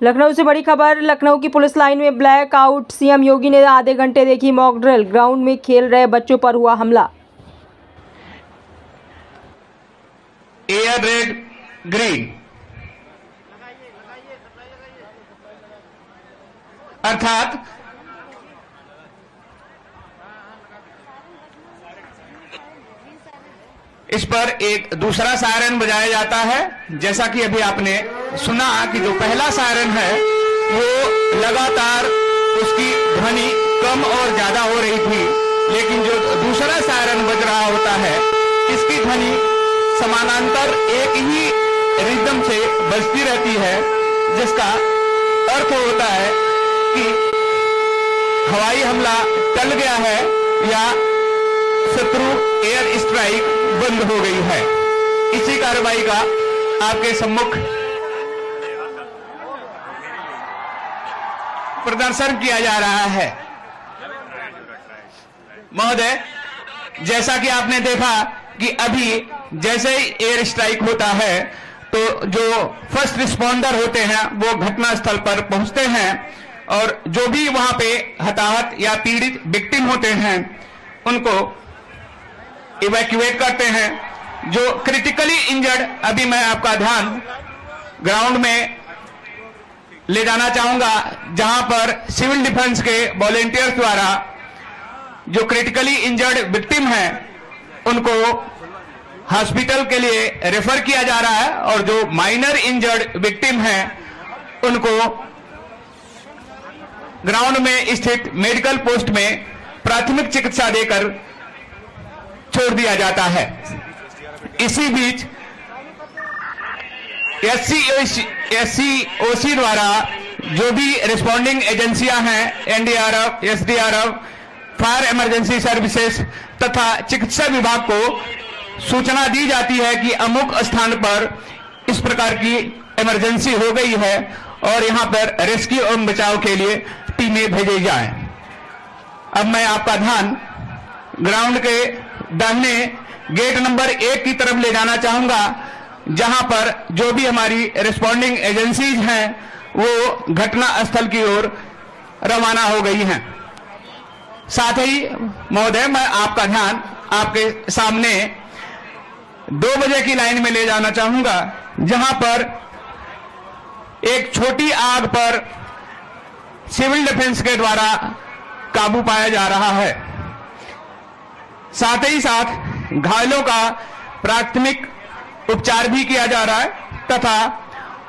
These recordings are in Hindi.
लखनऊ से बड़ी खबर। लखनऊ की पुलिस लाइन में ब्लैक आउट। सीएम योगी ने आधे घंटे देखी मॉक ड्रिल। ग्राउंड में खेल रहे बच्चों पर हुआ हमला। एयर रेड ग्रीन अर्थात इस पर एक दूसरा सायरन बजाया जाता है। जैसा कि अभी आपने सुना कि जो पहला सायरन है वो लगातार उसकी ध्वनि कम और ज्यादा हो रही थी, लेकिन जो दूसरा सायरन बज रहा होता है इसकी ध्वनि समानांतर एक ही रिदम से बजती रहती है, जिसका अर्थ होता है कि हवाई हमला टल गया है या शत्रु एयर स्ट्राइक बंद हो गई है। इसी कार्रवाई का आपके सम्मुख प्रदर्शन किया जा रहा है। महोदय, जैसा कि आपने देखा कि अभी जैसे ही एयर स्ट्राइक होता है तो जो फर्स्ट रिस्पॉन्डर होते हैं वो घटना स्थल पर पहुंचते हैं और जो भी वहां पे हताहत या पीड़ित विक्टिम होते हैं उनको इवैक्यूएट करते हैं। जो क्रिटिकली इंजर्ड, अभी मैं आपका ध्यान ग्राउंड में ले जाना चाहूंगा, जहां पर सिविल डिफेंस के वॉलेंटियर्स द्वारा जो क्रिटिकली इंजर्ड विक्टिम हैं उनको हॉस्पिटल के लिए रेफर किया जा रहा है और जो माइनर इंजर्ड विक्टिम हैं उनको ग्राउंड में स्थित मेडिकल पोस्ट में प्राथमिक चिकित्सा देकर छोड़ दिया जाता है। इसी बीच एससीओसी द्वारा जो भी रिस्पॉन्डिंग एजेंसियां हैं, NDRF, SDRF, fire emergency services तथा चिकित्सा विभाग को सूचना दी जाती है कि अमुक स्थान पर इस प्रकार की इमरजेंसी हो गई है और यहां पर रेस्क्यू एवं बचाव के लिए टीमें भेजी जाएं। अब मैं आपका ध्यान ग्राउंड के दाहिने गेट नंबर 1 की तरफ ले जाना चाहूंगा, जहां पर जो भी हमारी रिस्पॉन्डिंग एजेंसीज हैं वो घटना स्थल की ओर रवाना हो गई हैं। साथ ही महोदय, मैं आपका ध्यान आपके सामने 2 बजे की लाइन में ले जाना चाहूंगा, जहां पर एक छोटी आग पर सिविल डिफेंस के द्वारा काबू पाया जा रहा है। साथ ही साथ घायलों का प्राथमिक उपचार भी किया जा रहा है तथा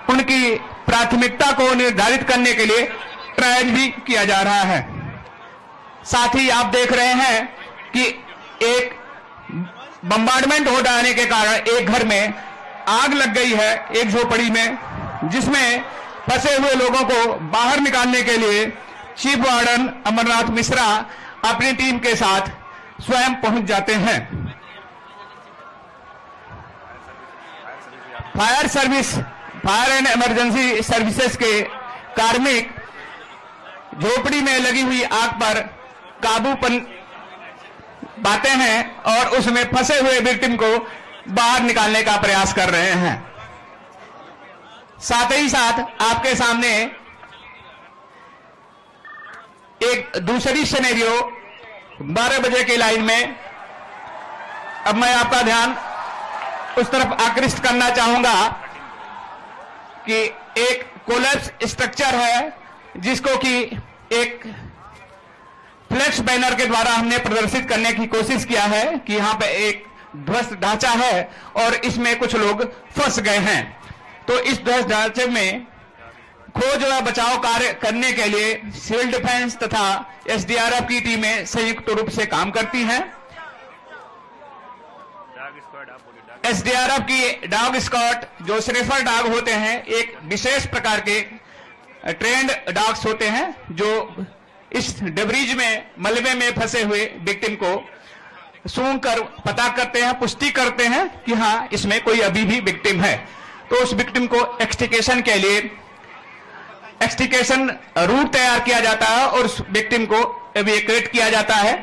उनकी प्राथमिकता को निर्धारित करने के लिए ट्रायल भी किया जा रहा है। साथ ही आप देख रहे हैं कि एक बम्बार्डमेंट हो जाने के कारण एक घर में आग लग गई है, एक झोपड़ी में, जिसमें फंसे हुए लोगों को बाहर निकालने के लिए चीफ वार्डन अमरनाथ मिश्रा अपनी टीम के साथ स्वयं पहुंच जाते हैं। फायर एंड इमरजेंसी सर्विसेज के कार्मिक झोपड़ी में लगी हुई आग पर काबू पाते हैं और उसमें फंसे हुए विक्टिम को बाहर निकालने का प्रयास कर रहे हैं। साथ ही साथ आपके सामने एक दूसरी सिनेरियो 12 बजे की लाइन में, अब मैं आपका ध्यान उस तरफ आकृष्ट करना चाहूंगा कि एक कोलैप्स स्ट्रक्चर है जिसको कि एक फ्लैक्स बैनर के द्वारा हमने प्रदर्शित करने की कोशिश किया है कि यहां पे एक ध्वस्त ढांचा है और इसमें कुछ लोग फंस गए हैं। तो इस ध्वस्त ढांचे में खोज व बचाव कार्य करने के लिए सिविल डिफेंस तथा एसडीआरएफ की टीमें संयुक्त रूप से काम करती हैं। एसडीआरएफ की डॉग स्क्वाड, जो स्निफर डॉग होते हैं, एक विशेष प्रकार के ट्रेंड डॉग्स होते हैं जो इस डेब्रिज में, मलबे में फंसे हुए विक्टिम को सूंघ कर पता करते हैं, पुष्टि करते हैं कि हाँ इसमें कोई अभी भी विक्टिम है। तो उस विक्टिम को एक्सट्रिकेशन के लिए एक्सट्रिकेशन रूट तैयार किया जाता है और उस विक्टिम को एविक्यूएट किया जाता है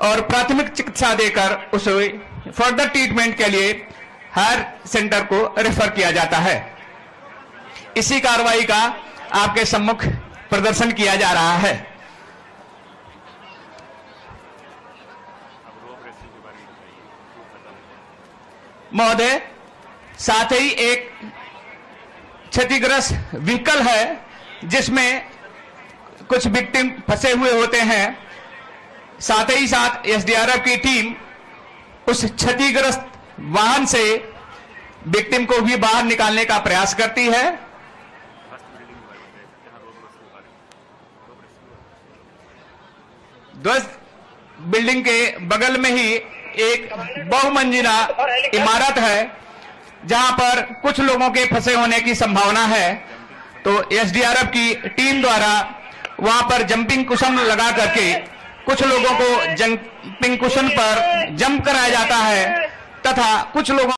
और प्राथमिक चिकित्सा देकर उसे फर्दर ट्रीटमेंट के लिए हायर सेंटर को रेफर किया जाता है। इसी कार्रवाई का आपके सम्मुख प्रदर्शन किया जा रहा है। महोदय, साथ ही एक क्षतिग्रस्त व्हीकल है जिसमें कुछ विक्टिम फंसे हुए होते हैं। साथ ही साथ एसडीआरएफ की टीम उस क्षतिग्रस्त वाहन से विक्टिम को भी बाहर निकालने का प्रयास करती है। ध्वस्त बिल्डिंग के बगल में ही एक बहुमंजिला इमारत है जहां पर कुछ लोगों के फंसे होने की संभावना है। तो एसडीआरएफ की टीम द्वारा वहां पर जंपिंग कुशन लगा करके कुछ लोगों को जंपिंग कुशन पर जंप कराया जाता है तथा कुछ लोगों